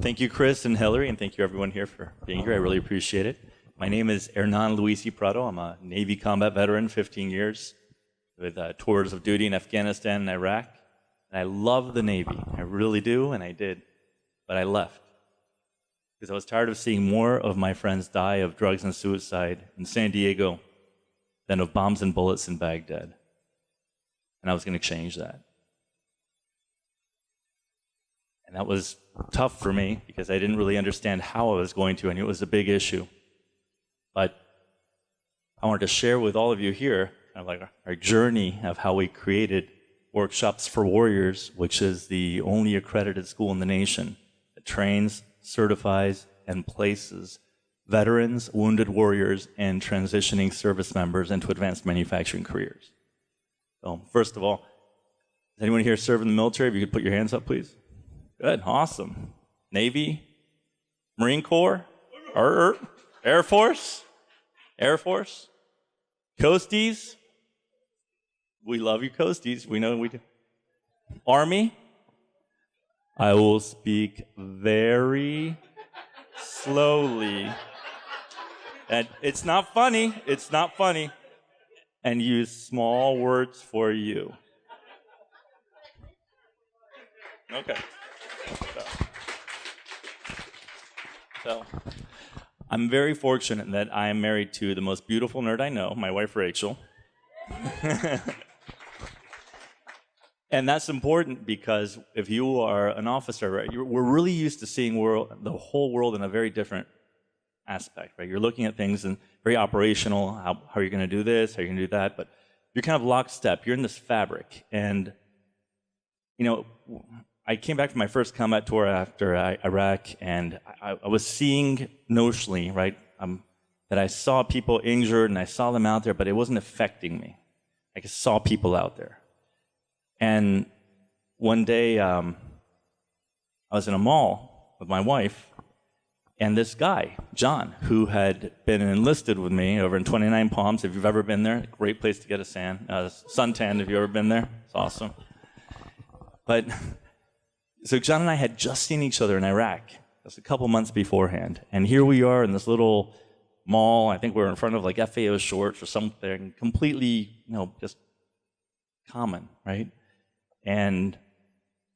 Thank you, Chris and Hillary, and thank you everyone here for being here. I really appreciate it. My name is Hernán Luis Y Prado. I'm a Navy combat veteran, 15 years, with tours of duty in Afghanistan and Iraq. And I love the Navy. I really do, and I did. But I left because I was tired of seeing more of my friends die of drugs and suicide in San Diego than of bombs and bullets in Baghdad. And I was going to change that. And that was tough for me because I didn't really understand how I was going to, and it was a big issue. But I wanted to share with all of you here kind of like our journey of how we created Workshops for Warriors, which is the only accredited school in the nation that trains, certifies, and places veterans, wounded warriors, and transitioning service members into advanced manufacturing careers. So first of all, does anyone here serve in the military? If you could put your hands up, please. Good, awesome. Navy, Marine Corps, Air Force, Coasties. We love you, Coasties. We know we do. Army. I will speak very slowly. And it's not funny. It's not funny. And use small words for you. Okay. So, I'm very fortunate that I am married to the most beautiful nerd I know, my wife Rachel. And that's important because if you are an officer, right, we're really used to seeing the whole world in a very different aspect, right? You're looking at things in very operational, how are you going to do this, how are you going to do that, but you're kind of lockstep. You're in this fabric. And, you know, I came back from my first combat tour after Iraq, and I was seeing notionally, right, that I saw people injured and I saw them out there, but it wasn't affecting me. I just saw people out there. And one day, I was in a mall with my wife, and this guy, John, who had been enlisted with me over in 29 Palms. If you've ever been there, great place to get a suntan if you've ever been there. It's awesome. But so John and I had just seen each other in Iraq, just a couple months beforehand. And here we are in this little mall. I think we're in front of like FAO shorts or something, completely, just common, right? And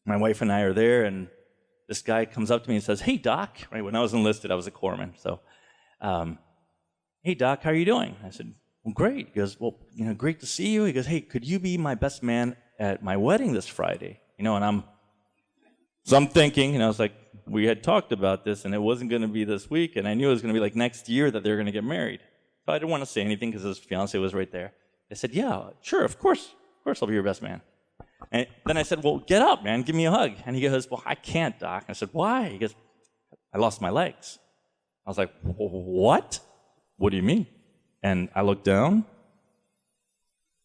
my wife and I are there, and this guy comes up to me and says, "Hey, Doc," right? When I was enlisted, I was a corpsman. So, "Hey, Doc, how are you doing?" I said, "Well, great." He goes, "Well, great to see you." He goes, "Hey, could you be my best man at my wedding this Friday?" And I'm thinking, I was like, we had talked about this, and it wasn't going to be this week, and I knew it was going to be like next year that they were going to get married. So I didn't want to say anything because his fiance was right there. I said, "Yeah, sure, of course I'll be your best man." And then I said, "Well, get up, man, give me a hug." And he goes, "Well, I can't, Doc." I said, "Why?" He goes, "I lost my legs." I was like, "What? What do you mean?" And I looked down,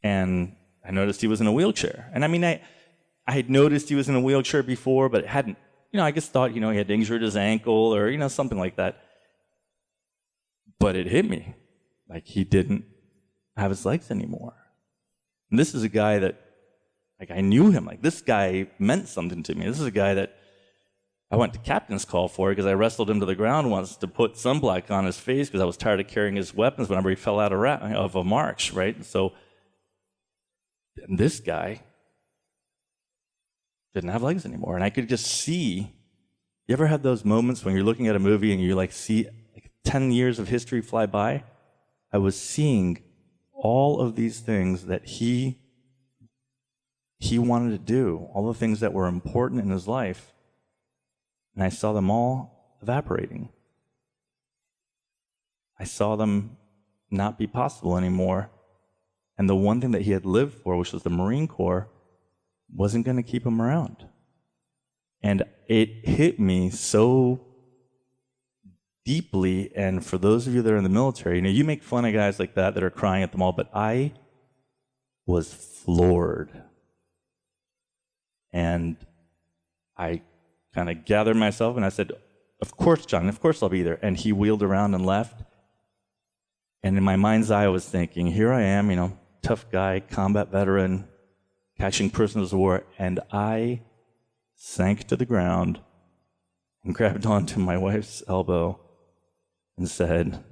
and I noticed he was in a wheelchair. And I mean, I had noticed he was in a wheelchair before, but it hadn't, I just thought, he had injured his ankle or, something like that. But it hit me. Like, he didn't have his legs anymore. And this is a guy that, I knew him. Like, this guy meant something to me. This is a guy that I went to captain's call for because I wrestled him to the ground once to put sunblock on his face because I was tired of carrying his weapons whenever he fell out of a march, right? So, and this guy didn't have legs anymore. And I could just see, you ever had those moments when you're looking at a movie and you see 10 years of history fly by? I was seeing all of these things that he wanted to do, all the things that were important in his life, and I saw them all evaporating. I saw them not be possible anymore. And the one thing that he had lived for, which was the Marine Corps, wasn't going to keep him around. And it hit me so deeply, and for those of you that are in the military, you make fun of guys like that are crying at the mall, but I was floored. And I kind of gathered myself and I said, "Of course, John, of course I'll be there." And he wheeled around and left. And in my mind's eye, I was thinking, here I am, tough guy, combat veteran, catching prisoners of war, and I sank to the ground and grabbed onto my wife's elbow and said,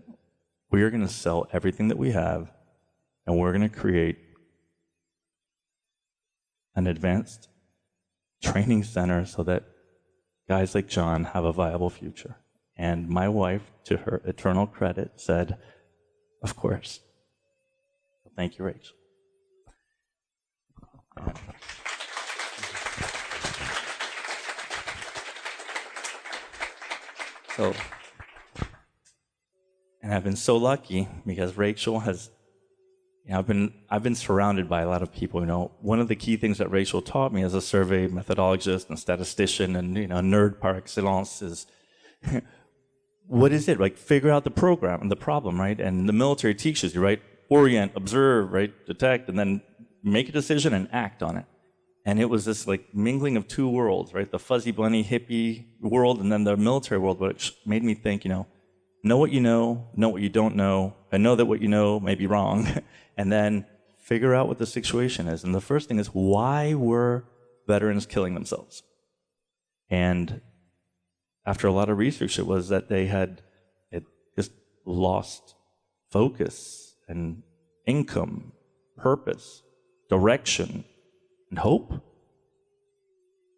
we are going to sell everything that we have, and we're going to create an advanced training center so that guys like John have a viable future. And my wife, to her eternal credit, said, of course. Thank you, Rachel. So, and I've been so lucky because Rachel has, I've been surrounded by a lot of people. One of the key things that Rachel taught me as a survey methodologist and statistician and nerd par excellence is what is it? Like, figure out the program and the problem, right? And the military teaches you, right? Orient, observe, right? Detect, and then make a decision and act on it. And it was this like mingling of two worlds, right? The fuzzy bunny hippie world and then the military world, which made me think, know what you know what you don't know, and know that what you know may be wrong, and then figure out what the situation is. And the first thing is, why were veterans killing themselves? And after a lot of research, it was that they had just lost focus and income, purpose, direction, and hope.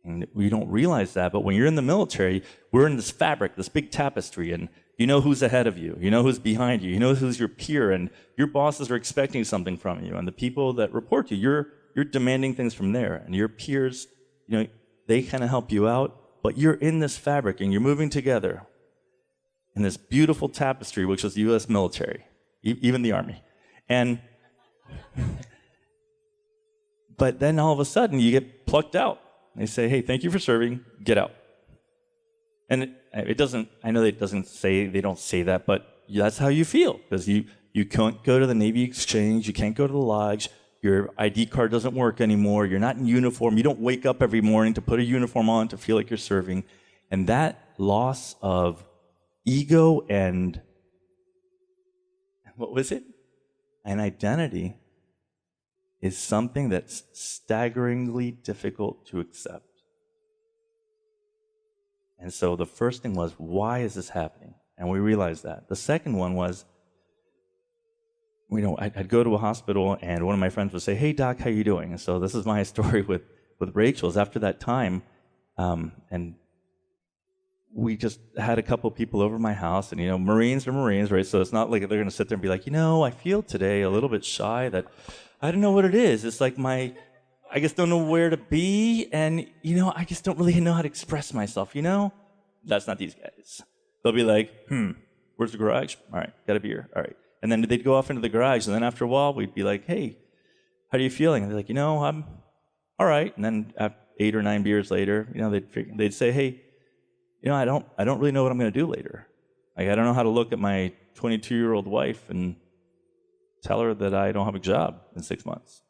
And we don't realize that, but when you're in the military, we're in this fabric, this big tapestry, and you know who's ahead of you, you know who's behind you, you know who's your peer, and your bosses are expecting something from you, and the people that report to you, you're demanding things from there, and your peers, they kind of help you out, but you're in this fabric, and you're moving together in this beautiful tapestry, which is the U.S. military, even the Army. And but then all of a sudden, you get plucked out. They say, hey, thank you for serving, get out. And it doesn't, I know they don't say that, but that's how you feel, because you can't go to the Navy Exchange, you can't go to the lodge, your ID card doesn't work anymore, you're not in uniform, you don't wake up every morning to put a uniform on to feel like you're serving. And that loss of ego and, what was it? An identity is something that's staggeringly difficult to accept. And so the first thing was, why is this happening? And we realized that. The second one was, I'd go to a hospital and one of my friends would say, hey, doc, how you doing? And so this is my story with Rachel, is after that time, and we just had a couple people over my house, and Marines are Marines, right? So it's not like they're going to sit there and be like, I feel today a little bit shy, that I don't know what it is. It's like I just don't know where to be, and I just don't really know how to express myself, That's not these guys. They'll be like, where's the garage? All right, got a beer. All right. And then they'd go off into the garage, and then after a while, we'd be like, hey, how are you feeling? And they're like, I'm all right. And then 8 or 9 beers later, they'd say, hey, I don't really know what I'm going to do later. Like, I don't know how to look at my 22-year-old wife and tell her that I don't have a job in 6 months,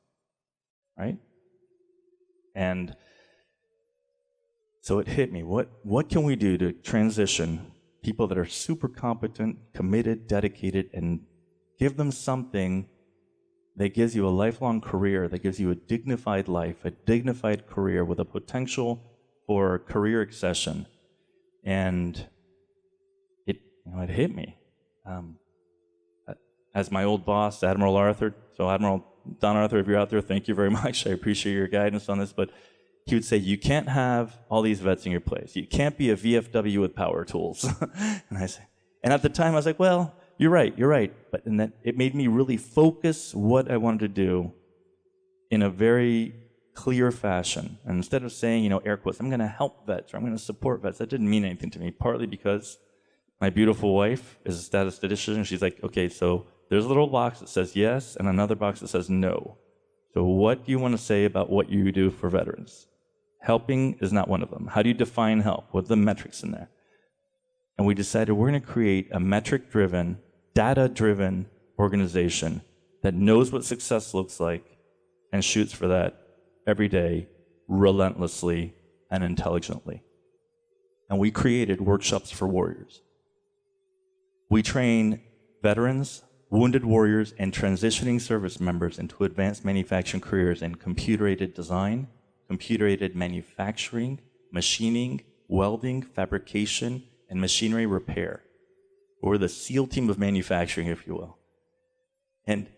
right? And so it hit me. What can we do to transition people that are super competent, committed, dedicated, and give them something that gives you a lifelong career, that gives you a dignified life, a dignified career with a potential for career accession? And it hit me. As my old boss, Admiral Arthur, so Admiral Don Arthur, if you're out there, thank you very much. I appreciate your guidance on this, but he would say, you can't have all these vets in your place. You can't be a VFW with power tools. And at the time I was like, well, you're right. But then it made me really focus what I wanted to do in a very clear fashion. And instead of saying, air quotes, I'm going to help vets, or I'm going to support vets, that didn't mean anything to me, partly because my beautiful wife is a statistician, and she's like, okay, so there's a little box that says yes, and another box that says no. So what do you want to say about what you do for veterans? Helping is not one of them. How do you define help? What are the metrics in there? And we decided we're going to create a metric-driven, data-driven organization that knows what success looks like and shoots for that every day, relentlessly and intelligently. And we created workshops for warriors. We train veterans, wounded warriors, and transitioning service members into advanced manufacturing careers in computer-aided design, computer-aided manufacturing, machining, welding, fabrication, and machinery repair. We're the SEAL team of manufacturing, if you will. And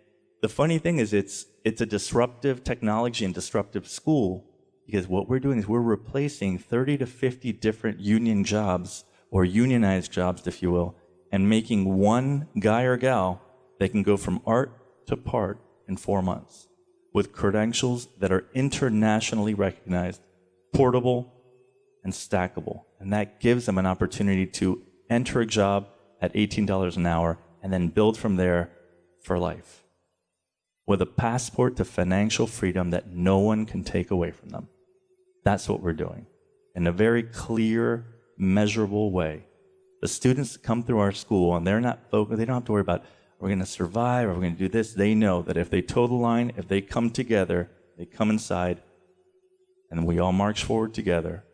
the funny thing is it's a disruptive technology and disruptive school, because what we're doing is we're replacing 30 to 50 different union jobs, or unionized jobs, if you will, and making one guy or gal that can go from art to part in 4 months with credentials that are internationally recognized, portable, and stackable. And that gives them an opportunity to enter a job at $18 an hour and then build from there for life, with a passport to financial freedom that no one can take away from them. That's what we're doing in a very clear, measurable way. The students come through our school and they're not focused, they don't have to worry about, are we going to survive, are we going to do this? They know that if they toe the line, if they come together, they come inside, and we all march forward together,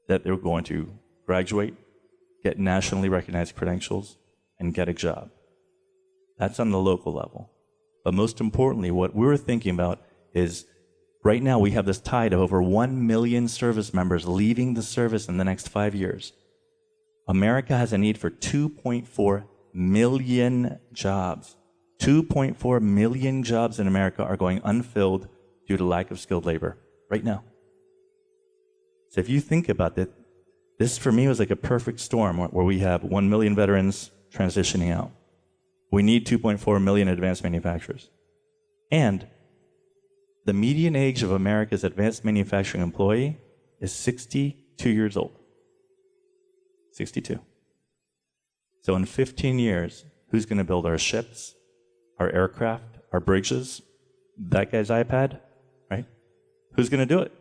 that they're going to graduate, get nationally recognized credentials, and get a job. That's on the local level. But most importantly, what we're thinking about is right now we have this tide of over 1 million service members leaving the service in the next 5 years. America has a need for 2.4 million jobs. 2.4 million jobs in America are going unfilled due to lack of skilled labor right now. So if you think about that, this for me was like a perfect storm where we have 1 million veterans transitioning out. We need 2.4 million advanced manufacturers. And the median age of America's advanced manufacturing employee is 62 years old. 62. So in 15 years, who's going to build our ships, our aircraft, our bridges? That guy's iPad, right? Who's going to do it?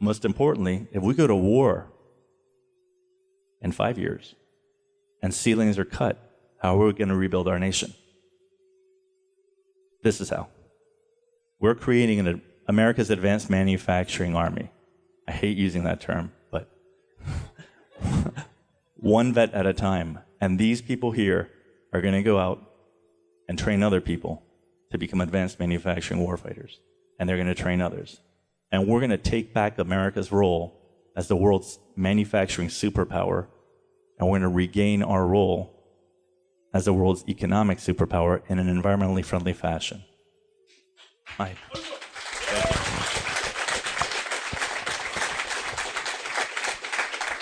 Most importantly, if we go to war in 5 years and ceilings are cut, how are we going to rebuild our nation? This is how. We're creating America's advanced manufacturing army. I hate using that term, but one vet at a time. And these people here are going to go out and train other people to become advanced manufacturing warfighters. And they're going to train others. And we're going to take back America's role as the world's manufacturing superpower, and we're going to regain our role as the world's economic superpower in an environmentally friendly fashion. Hi.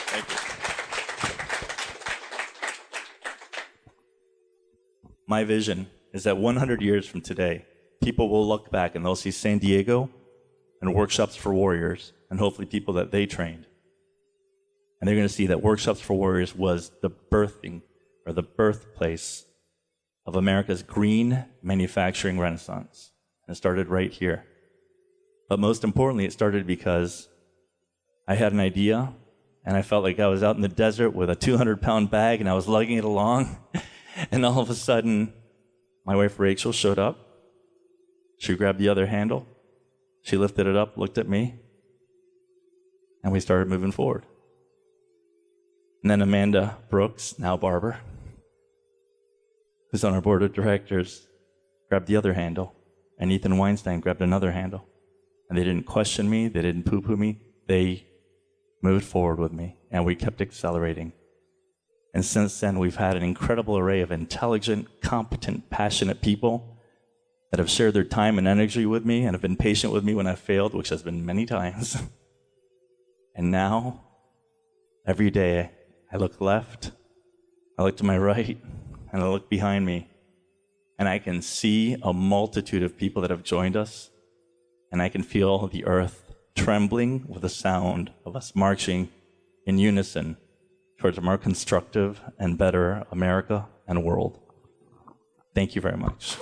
Thank you. My vision is that 100 years from today, people will look back and they'll see San Diego and Workshops for Warriors, and hopefully people that they trained. And they're going to see that Workshops for Warriors was the birthing, or the birthplace of America's green manufacturing renaissance. And it started right here. But most importantly, it started because I had an idea, and I felt like I was out in the desert with a 200-pound bag, and I was lugging it along. And all of a sudden, my wife Rachel showed up. She grabbed the other handle. She lifted it up, looked at me, and we started moving forward. And then Amanda Brooks, now Barber, who's on our board of directors, grabbed the other handle, and Ethan Weinstein grabbed another handle. And they didn't question me, they didn't poo-poo me, they moved forward with me, and we kept accelerating. And since then, we've had an incredible array of intelligent, competent, passionate people that have shared their time and energy with me and have been patient with me when I've failed, which has been many times. And now, every day, I look left, I look to my right, and I look behind me, and I can see a multitude of people that have joined us, and I can feel the earth trembling with the sound of us marching in unison towards a more constructive and better America and world. Thank you very much.